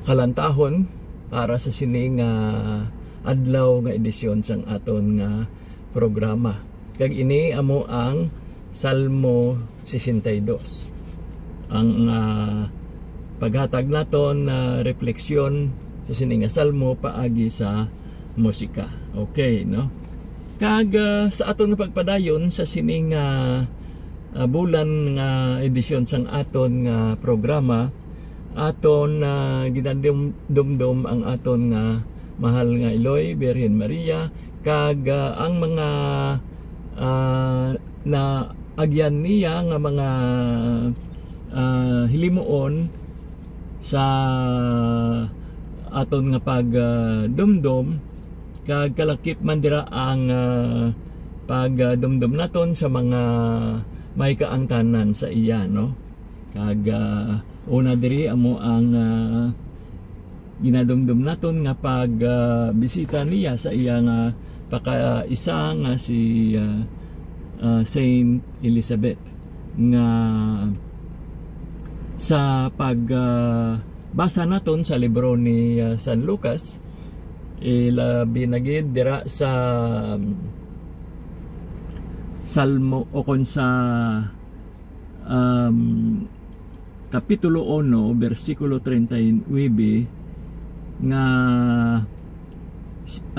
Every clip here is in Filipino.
kalantahon para sa sining adlaw nga edisyon sang aton nga programa. Kag ini amo ang Salmo 62. Ang paghatag naton na refleksyon sa sining nga salmo paagi sa musika. Okay, no? Kag sa aton nga pagpadayon sa sining bulan nga edisyon sang aton nga programa, aton ginadumdum ang aton nga mahal nga Eloy, Birhen Maria, kag ang mga na agyan niya nga mga hilimuon sa aton nga pagdumdum, kag kalakip man dira ang pagdumdum naton sa mga may kaangtanan sa iya, no? Kag una diri amo ang ginadumdum naton nga pagbisita niya sa iya nga pakaisa nga si Saint Elizabeth, nga sa pagbasa naton sa libro ni San Lucas, binagid dira sa Salmo o kon sa Kapitulo 1, versikulo 39, nga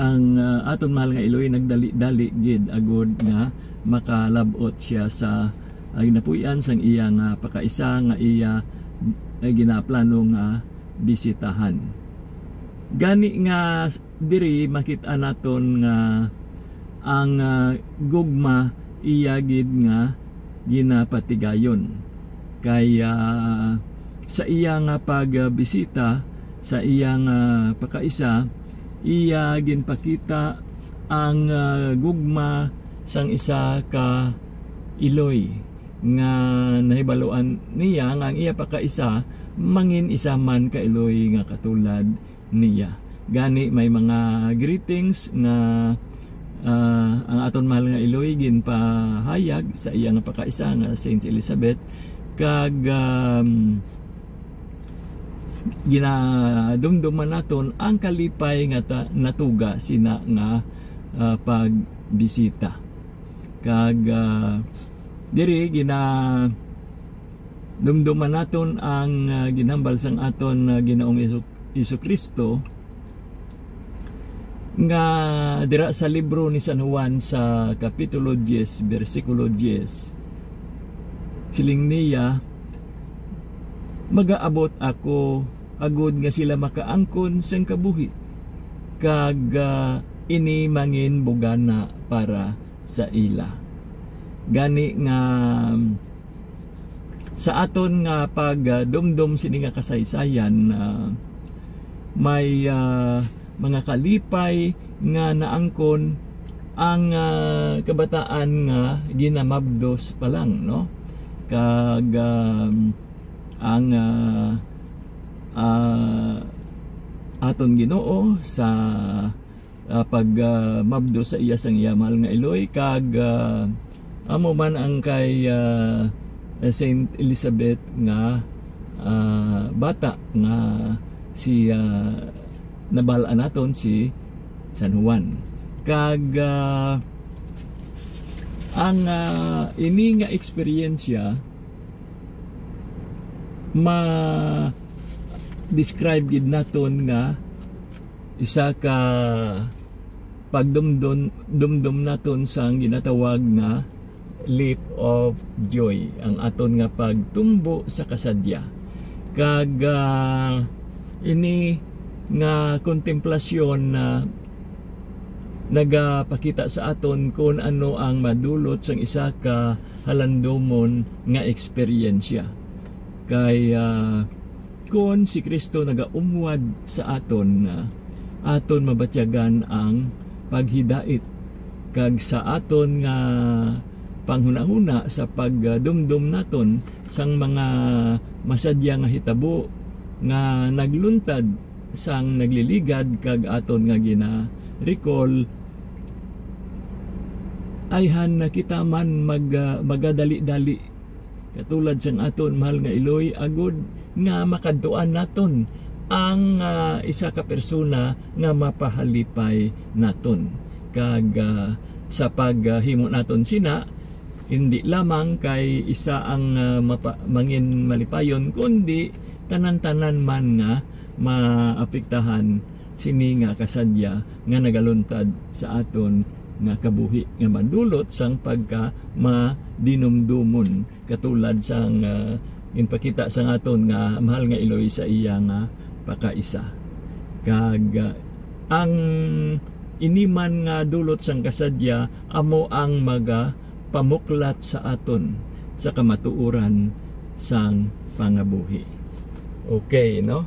ang aton mahal nga Eloy nagdali-dali gid agud nga makalabot siya sa ginapuy-an sang iya nga pakaisa nga iya ay ginaplano nga bisitahan. Gani nga diri makita naton nga ang gugma iya gid nga ginapatigayon. Kaya sa iya nga pagbisita sa iya nga pakaisa, iya ginpakita ang gugma sang isa ka Eloy nga nahibaluan niya nga ang iya pakaisa mangin isa man ka Eloy nga katulad niya. Gani may mga greetings nga ang aton mahal nga Eloy ginpahayag sa iya nga pakaisa nga Saint Elizabeth, kag ginadumduman naton ang kalipay nga natuga sina nga pagbisita. Kag diri ginadumduman naton ang ginhambal sang aton Ginoong Jesucristo nga dira sa libro ni San Juan sa Kapitulo 10, versikulo 10. Siling niya, magaabot ako agud nga sila makaangkon sang kabuhi, kag ini mangin bugana para sa ila. Gani nga sa aton nga pagdumdum sini nga kasaysayan, may mga kalipay nga naangkon ang kabataan nga ginamabdos pa lang, no? Kag ang aton Ginoo sa pagmabdo sa iya sang iya mahal nga Eloy, kag amo man ang kay Saint Elizabeth nga bata nga si nabalaan naton si San Juan. Kag ang ini nga eksperyensya ma-describe gid naton nga isa ka pagdumdum naton sang ginatawag nga leap of joy, ang aton nga pagtumbo sa kasadya. Kag ini nga kontemplasyon na nagapakita sa aton kung ano ang madulot sang isa ka halandomon nga eksperyensya. Kaya kung si Kristo nagaumwad sa aton, aton mabatyagan ang paghidait, kag sa aton nga panghunahuna sa pagdumdum naton sang mga masadya nga hitabo nga nagluntad sang nagliligad, kag aton nga gina-recall, ayhan na kita man magadali-dali katulad sang aton mahal nga Eloy agud nga makadtuan naton ang isa ka persona nga mapahalipay naton. Kag sa paghimo naton sina, hindi lamang kay isa ang mangin malipayon, kundi tanan-tanan man nga maapektahan sini nga kasadya nga nagaluntad sa aton nga kabuhi nga madulot sang pagka madinumdumon, katulad sang ginpakita sa aton nga mahal nga Eloy sa iya nga pakaisa. Kag ang iniman nga dulot sang kasadya amo ang pamuklat sa aton sa kamatuoran sang pangabuhi. Okay, no?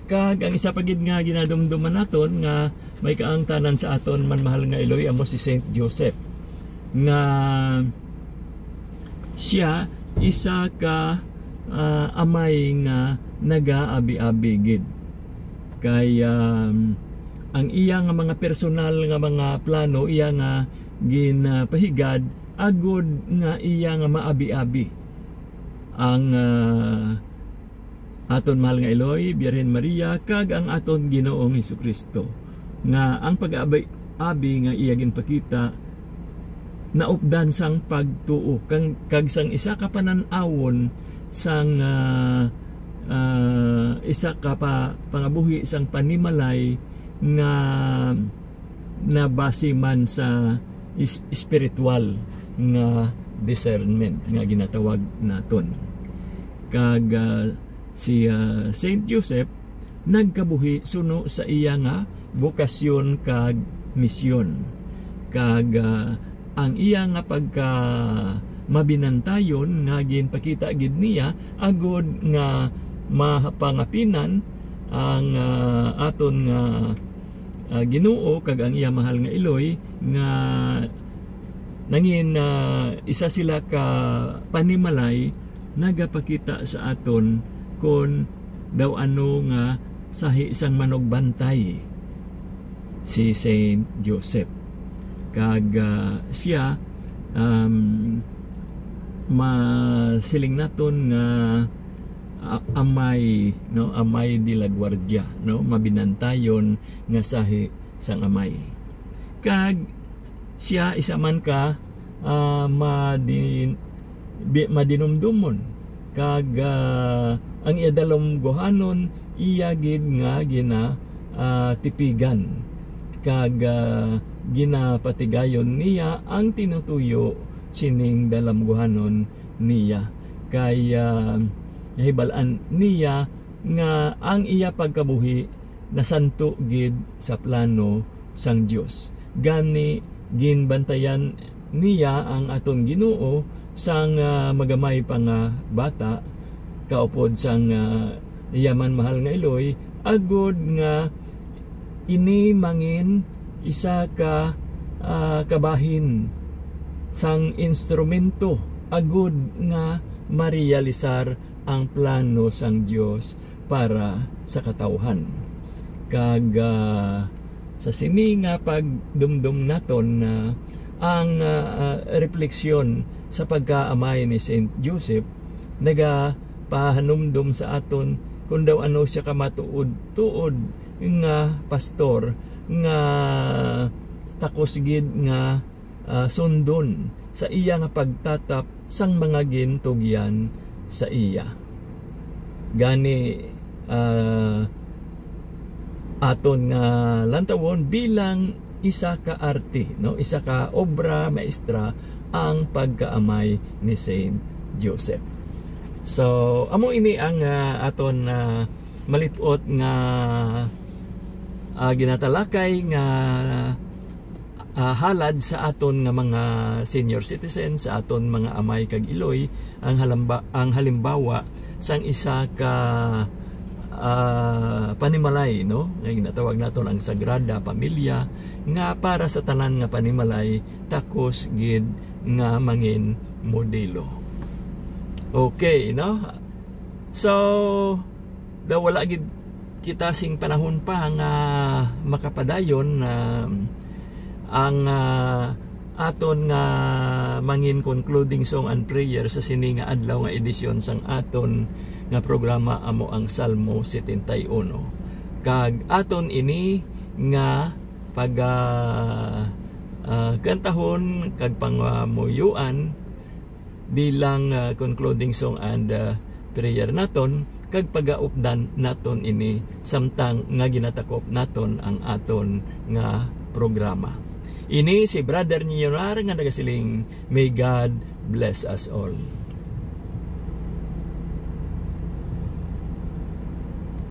Kag ang isa pagid nga ginadumduman naton nga may kaangtanan sa aton man mahal nga Eloy amo si Saint Joseph, nga siya isa ka amay nga nagaabi-abi gid. Kaya ang iya nga mga personal nga mga plano iya nga ginapahigad agud nga iya nga maabi-abi ang aton mahal nga Eloy, Birhen Maria, kag ang aton Ginoong Hesukristo, nga ang pag-abi nga iya ginpakita naupdan sang pagtuo kag sang isa ka panan-awon sang isa ka pangabuhi sang panimalay nga nabase man sa spiritual nga discernment nga ginatawag naton. Kag si Saint Joseph nagkabuhi suno sa iya nga bokasyon kag misyon. Kag ang iya nga pagka mabinantayon nga ginpakita gid niya agud nga mapangapinan ang aton nga Ginoo kag ang iya mahal nga Eloy, nga nangin isa sila ka panimalay nagapakita sa aton kon daw ano nga sahi sang manogbantay si Saint Joseph. Kag siya masiling naton nga amay, no, amay de la guardia, no, mabinantayon nga sahi sang amay. Kag siya isa man ka madinumdumon, kag ang iadalom gohanon iya gid nga tipigan, kag ginapatigayon niya ang tinutuyo sining dalamguhanon niya. Kaya nahibalaan niya nga ang iya pagkabuhi nasanto gid sa plano sang Dios. Gani ginbantayan niya ang aton Ginoo sang magamay pa nga bata, kaupod sang yaman mahal nga Eloy, agud nga ini mangin isa ka kabahin sang instrumento agud nga marealisar ang plano sang Dios para sa katawhan. Kag sa sini nga pagdumdum naton na ang refleksyon sa pagkaamay ni Saint Joseph nagapahanumdum sa aton kung daw ano siya kamatuod-tuod nga pastor nga takos gid nga sundon sa iya nga pagtatap sang mga gintugyan sa iya. Gani aton nga lantawon bilang isa ka arte, no, isa ka obra maestra ang pagkaamay ni Saint Joseph. So amo ini ang aton malipot nga ginatalakay nga halad sa aton nga mga senior citizens, sa aton mga amay kag Eloy, ang halimbawa sang isa ka panimalay, no, nga ginatawag naton ang Sagrada Pamilya, nga para sa tanan nga panimalay takos gid nga mangin modelo. Okay, no? So daw wala gid kita sing panahon pa nga makapadayon ang aton nga mangin concluding song and prayer sa sini nga adlaw nga edisyon sang aton nga programa amo ang Salmo 71. Kag aton ini nga pag kantahon kag pangamuyuan bilang concluding song and prayer naton, kag pagaupdan naton ini samtang nga ginatakop naton ang aton nga programa. Ini si Brother Nionar nga nagasiling, may God bless us all.